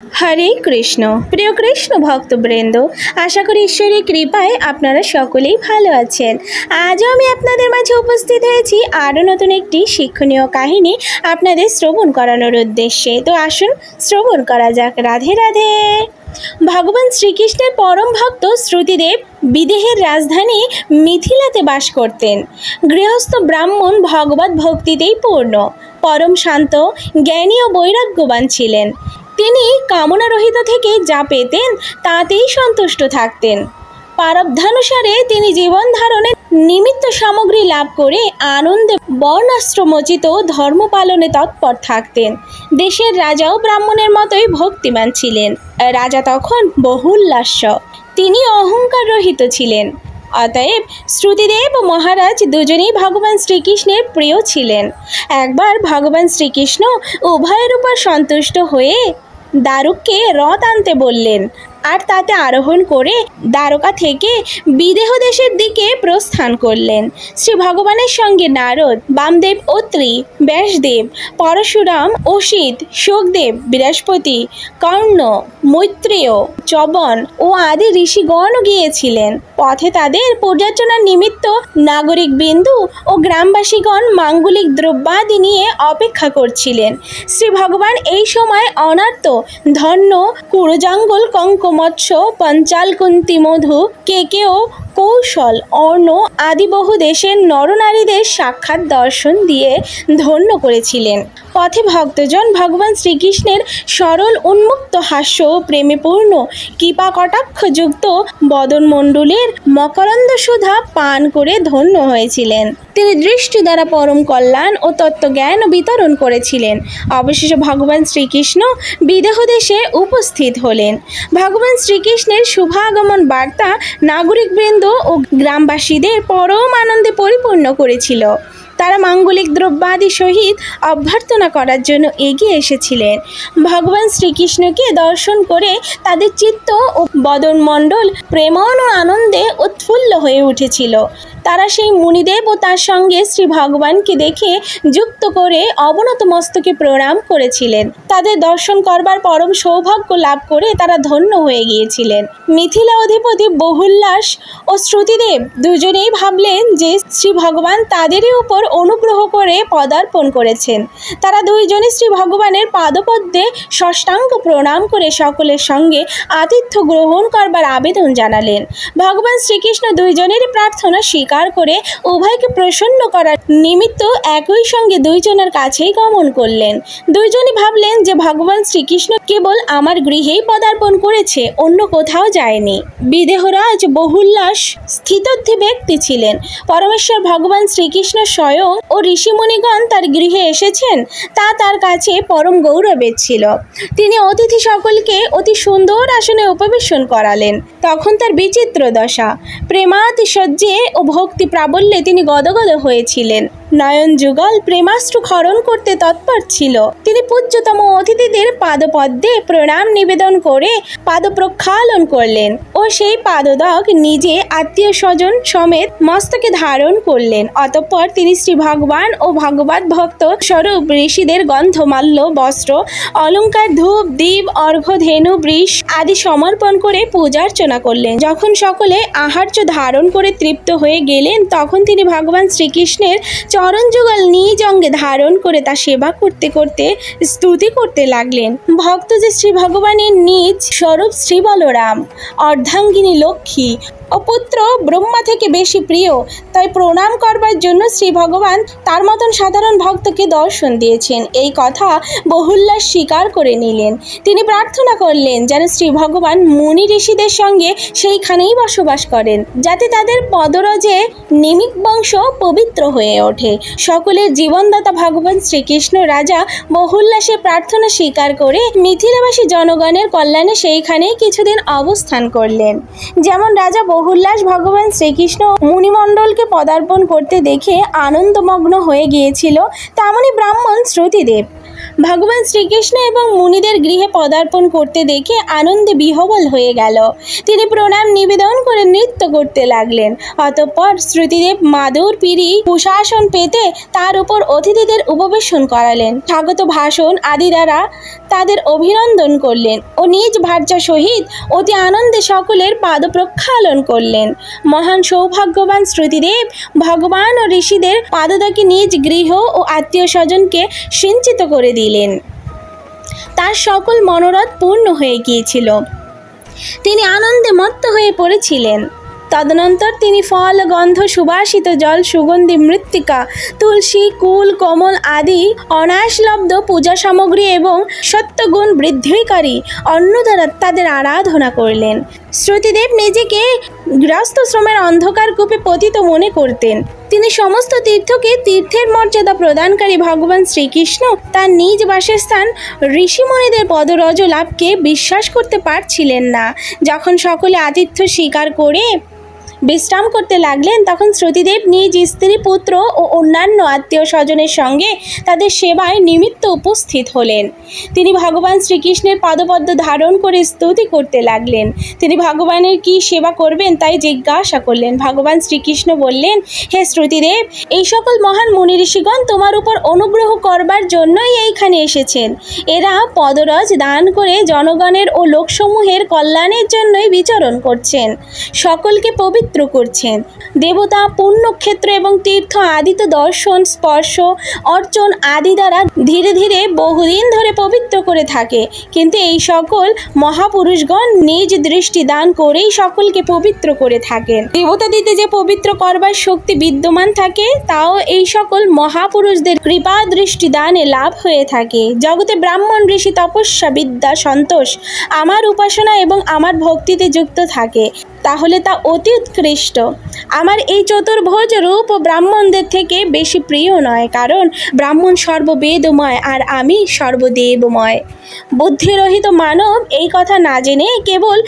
হরে কৃষ্ণ। প্রিয় কৃষ্ণ ভক্তবৃন্দ, আশা করি ঈশ্বরের কৃপায় আপনারা সকলেই ভালো আছেন। আজও আমি আপনাদের মাঝে উপস্থিত হয়েছি আরও নতুন একটি শিক্ষণীয় কাহিনী আপনাদের শ্রবণ করানোর উদ্দেশ্যে। তো আসুন শ্রবণ করা যাক। রাধে রাধে। ভগবান শ্রীকৃষ্ণের পরম ভক্ত শ্রুতিদেব বিদেহের রাজধানী মিথিলাতে বাস করতেন। গৃহস্থ ব্রাহ্মণ ভগবত ভক্তিতেই পূর্ণ, পরম শান্ত, জ্ঞানী ও বৈরাগ্যবান ছিলেন। তিনি কামনারহিত থেকে যা পেতেন তাতেই সন্তুষ্ট থাকতেন। প্রারব্ধানুসারে তিনি জীবন ধারণের নিমিত্ত সামগ্রী লাভ করে আনন্দে বর্ণাশ্রমোচিত ধর্ম পালনে তৎপর থাকতেন। দেশের রাজাও ব্রাহ্মণের মতোই ভক্তিমান ছিলেন। রাজা তখন বহুল্লাস্য, তিনি অহংকার রহিত ছিলেন। অতএব শ্রুতিদেব ও মহারাজ দুজনেই ভগবান শ্রীকৃষ্ণের প্রিয় ছিলেন। একবার ভগবান শ্রীকৃষ্ণ উভয়ের উপর সন্তুষ্ট হয়ে দারুককে রথ আনতে বললেন আর তাতে আরোহণ করে দ্বারকা থেকে বিদেহ দেশের দিকে প্রস্থান করলেন। শ্রী ভগবানের সঙ্গে নারদ, বামদেব, অত্রি, ব্যাসদেব, পরশুরাম, অসিত, শুকদেব, বৃহস্পতি, কর্ণ, মৈত্রেয়, চবন ও আদি ঋষিগণও গিয়েছিলেন। পথে তাদের পর্যালোচনার নিমিত্ত নাগরিক বিন্দু ও গ্রামবাসীগণ মাঙ্গলিক দ্রব্যাদি নিয়ে অপেক্ষা করছিলেন। শ্রী ভগবান এই সময় অনার্ত ধন্য কুরজাঙ্গল, কঙ্কমৎস্য, পঞ্চাল, কুন্তি, মধু, কেকেও, কৌশল, অর্ণ আদি বহু দেশের নরনারীদের সাক্ষাৎ দর্শন দিয়ে ধন্য করেছিলেন। পথে ভক্তজন ভগবান শ্রীকৃষ্ণের সরল উন্মুক্ত হাস্য ও প্রেমে পূর্ণ কৃপা কটাক্ষযুক্ত বদনমণ্ডলের মকরন্দ সুধা পান করে ধন্য হয়েছিলেন। তিনি দৃষ্টি দ্বারা পরম কল্যাণ ও তত্ত্বজ্ঞান বিতরণ করেছিলেন। অবশেষে ভগবান শ্রীকৃষ্ণ বিদেহ দেশে উপস্থিত হলেন। ভগবান শ্রীকৃষ্ণের শুভাগমন বার্তা নাগরিকবৃন্দ ও গ্রামবাসীদের পরম আনন্দে পরিপূর্ণ করেছিল। তারা মাঙ্গলিক দ্রব্যাদি সহিত অভ্যর্থনা করার জন্য এগিয়ে এসেছিলেন। ভগবান শ্রীকৃষ্ণকে দর্শন করে তাদের চিত্ত ও বদনমণ্ডল প্রেমন ও আনন্দে উৎফুল্ল হয়ে উঠেছিল। তারা সেই মুনিদেব ও তার সঙ্গে শ্রী ভগবানকে দেখে যুক্ত করে অবনত মস্তকে প্রণাম করেছিলেন। তাদের দর্শন করবার পরম সৌভাগ্য লাভ করে তারা ধন্য হয়ে গিয়েছিলেন। মিথিলা অধিপতি বহুল্লাস ও শ্রুতিদেব দুজনেই ভাবলেন যে শ্রী ভগবান তাদেরই উপর অনুগ্রহ করে পদার্পণ করেছেন। তারা দুইজনে শ্রী ভগবানের পাদপদ্মে ষষ্ঠাঙ্গ প্রণাম করে সকলের সঙ্গে আতিথ্য গ্রহণ করবার আবেদন জানালেন। ভগবান শ্রীকৃষ্ণ দুইজনেরই প্রার্থনা স্বীকার করে উভয়কে প্রসন্ন করার নিমিত্ত একই সঙ্গে দুইজনের কাছেই গমন করলেন। দুইজনই ভাবলেন যে ভগবান শ্রীকৃষ্ণ কেবল আমার গৃহেই পদার্পণ করেছে, অন্য কোথাও যায়নি। বিদেহরাজ বহুল্লাস স্থিতধী ব্যক্তি ছিলেন। পরমেশ্বর ভগবান শ্রীকৃষ্ণ স্বয়ং ও ঋষিমুনিগণ তার গৃহে এসেছেন, তা তার কাছে পরম গৌরবের ছিল। তিনি অতিথি সকলকে অতি সুন্দর আসনে উপবেশন করালেন। তখন তার বিচিত্র দশা, প্রেমাতিশয্যে ও ভক্তি প্রাবল্যে তিনি গদগদ হয়েছিলেন। নয়ন যুগল প্রেমাশ্রু ক্ষরণ করতে তৎপর ছিল। তিনি পূজ্যতম অতিথিদের পাদপদ্মে প্রণাম নিবেদন করে পাদ প্রক্ষালন করলেন ও সেই পাদদক নিজে আত্মীয় স্বজন সমেত মস্তকে ধারণ করলেন। অতঃপর তিনি শ্রী ভগবান ও ভগবত ভক্ত স্বরূপ ঋষিদের গন্ধমাল্য, বস্ত্র, অলঙ্কার, ধূপ, দীপ, অর্ঘ্য, ধেনু, বৃষ আদি সমর্পণ করে পূজার্চনা করলেন। যখন সকলে আহার্য ধারণ করে তৃপ্ত হয়ে গেলেন, তখন তিনি ভগবান শ্রীকৃষ্ণের চরণ যুগল নিজ অঙ্গে ধারণ করে তা সেবা করতে করতে স্তুতি করতে লাগলেন। ভক্ত যে শ্রী ভগবানের নিজ স্বরূপ শ্রী বলরাম, অর্ধাঙ্গিনী লক্ষ্মী ও পুত্র ব্রহ্মা থেকে বেশি প্রিয়, তাই প্রণাম করবার জন্য শ্রী ভগবান তার মতন সাধারণ ভক্তকে দর্শন দিয়েছেন, এই কথা বহুল্লাস স্বীকার করে নিলেন। তিনি প্রার্থনা করলেন যেন শ্রী ভগবান মুনি ঋষিদের সঙ্গে সেইখানেই বসবাস করেন, যাতে তাদের পদরজে নিমিক বংশ পবিত্র হয়ে ওঠে। সকলের জীবনদাতা ভগবান শ্রীকৃষ্ণ রাজা বহুল্লাসের প্রার্থনা স্বীকার করে মিথিলাবাসী জনগণের কল্যাণে সেইখানেই কিছুদিন অবস্থান করলেন। যেমন রাজা বহুল্লাস ভগবান শ্রীকৃষ্ণ মুনিমণ্ডলকে পদার্পণ করতে দেখে আনন্দমগ্ন হয়ে গিয়েছিল, তেমনি ব্রাহ্মণ শ্রুতিদেব ভগবান শ্রীকৃষ্ণ এবং মুনিদের গৃহে পদার্পণ করতে দেখে আনন্দে বিহ্বল হয়ে গেল। তিনি প্রণাম নিবেদন করে নৃত্য করতে লাগলেন। অতঃপর শ্রুতিদেব মাদুর পিঁড়ি কুশাসন পেতে তার উপর অতিথিদের উপবেশন করালেন। স্বাগত ভাষণ আদি দ্বারা তাদের অভিনন্দন করলেন ও নিজ ভার্যা সহিত অতি আনন্দে সকলের পাদ প্রক্ষালন করলেন। মহান সৌভাগ্যবান শ্রুতিদেব ভগবান ও ঋষিদের পাদদাকে নিজ গৃহ ও আত্মীয় স্বজনকে সিঞ্চিত করে দিলেন। তার সকল মনোরথ পূর্ণ হয়ে গিয়েছিল। তিনি আনন্দে মত্ত হয়ে পড়েছিলেন। তদনন্তর তিনি ফল, গন্ধ, সুবাসিত জল, সুগন্ধি মৃত্তিকা, তুলসী, কুল, কমল আদি অনায়াসলব্ধ পূজা সামগ্রী এবং সত্যগুণ বৃদ্ধিকারী অন্ন দ্বারা তাদের আরাধনা করলেন। শ্রুতিদেব নিজেকে গৃহস্থশ্রমের অন্ধকার কূপে পতিত মনে করতেন। তিনি সমস্ত তীর্থকে তীর্থের মর্যাদা প্রদানকারী ভগবান শ্রীকৃষ্ণ তার নিজ বাসস্থান ঋষিমুনিদের পদরজ লাভকে বিশ্বাস করতে পারছিলেন না। যখন সকলে আতিথ্য স্বীকার করে বিশ্রাম করতে লাগলেন, তখন শ্রুতিদেব নিজ স্ত্রী, পুত্র ও অন্যান্য আত্মীয় স্বজনের সঙ্গে তাদের সেবায় নিমিত্ত উপস্থিত হলেন। তিনি ভগবান শ্রীকৃষ্ণের পদপদ্ম ধারণ করে স্তুতি করতে লাগলেন। তিনি ভগবানের কি সেবা করবেন তাই জিজ্ঞাসা করলেন। ভগবান শ্রীকৃষ্ণ বললেন, হে শ্রুতিদেব, এই সকল মহান মুনি ঋষিগণ তোমার উপর অনুগ্রহ করবার জন্যই এইখানে এসেছেন। এরা পদরজ দান করে জনগণের ও লোকসমূহের কল্যাণের জন্যই বিচরণ করছেন, সকলকে পবিত্র করছেন। দেবতা, পুণ্যক্ষেত্র এবং তীর্থ আদিতে দর্শন, স্পর্শ, অর্চন আদি দ্বারা ধীরে ধীরে বহুদিন ধরে পবিত্র করে থাকে। কিন্তু এই সকল মহাপুরুষগণ নিজ দৃষ্টি দান করেই সকলকে পবিত্র করে থাকেন। দেবতা দিতে যে পবিত্র করবার শক্তি বিদ্যমান থাকে, তাও এই সকল মহাপুরুষদের কৃপা দৃষ্টি দানে লাভ হয়ে থাকে। জগতে ব্রাহ্মণ, ঋষি, তপস্যা, বিদ্যা, সন্তোষ আমার উপাসনা এবং আমার ভক্তিতে যুক্ত থাকে, তাহলে তা অতি উৎকৃষ্ট। আমার এই চতুর্ভুজ রূপ ব্রাহ্মণদের থেকে বেশি প্রিয় নয়, কারণ ব্রাহ্মণ সর্ববেদময় আর আমি সর্বদেবময়। বুদ্ধিরহিত মানব এই কথা না জেনে কেবল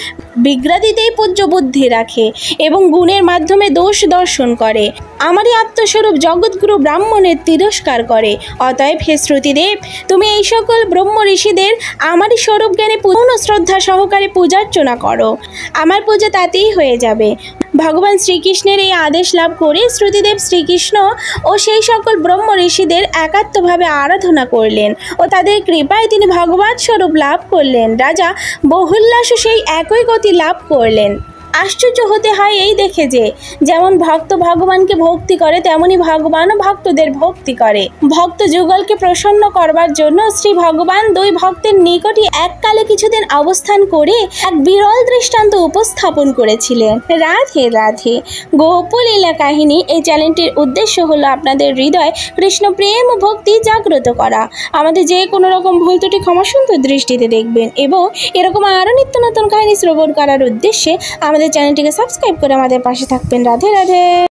বিগ্রাদিতেই পূজ্য বুদ্ধি রাখে এবং গুণের মাধ্যমে দোষ দর্শন করে। আমারই আত্মস্বরূপ জগৎগুরু ব্রাহ্মণের তিরস্কার করে। অতএব হে শ্রুতিদেব, তুমি এই সকল ব্রহ্ম ঋষিদের আমারই স্বরূপ জ্ঞানে পূর্ণ শ্রদ্ধা সহকারে পূজার্চনা করো। আমার পূজা তাতেই হয়ে যাবে। ভগবান শ্রীকৃষ্ণের এই আদেশ লাভ করে শ্রুতিদেব শ্রীকৃষ্ণ ও সেই সকল ব্রহ্ম ঋষিদের একাত্মভাবে আরাধনা করলেন ও তাদের কৃপায় তিনি ভগবৎ স্বরূপ লাভ করলেন। রাজা বহুল্লাসও সেই একই গতি লাভ করলেন। আশ্চর্য হতে হয় এই দেখে যে, যেমন ভক্ত ভগবানকে ভক্তি করে, তেমনি ভগবানও ভক্তদের ভক্তি করে। ভক্ত যুগলকে প্রসন্ন করবার জন্য শ্রী ভগবান দুই ভক্তের নিকটই এককালে কিছুদিন অবস্থান করে এক বিরল দৃষ্টান্ত উপস্থাপন করেছিলেন। রাধে রাধে। গোপলীলা কাহিনী এই চ্যানেলটির উদ্দেশ্য হলো আপনাদের হৃদয় কৃষ্ণ প্রেম ও ভক্তি জাগ্রত করা। আমাদের যে কোনো রকম ভুল ত্রুটি ক্ষমাসুন্দর দৃষ্টিতে দেখবেন এবং এরকম আরও নিত্য নতুন কাহিনী শ্রবণ করার উদ্দেশ্যে আমাদের চ্যানেলটিকে সাবস্ক্রাইব করে আমাদের পাশে থাকবেন। রাধে রাধে।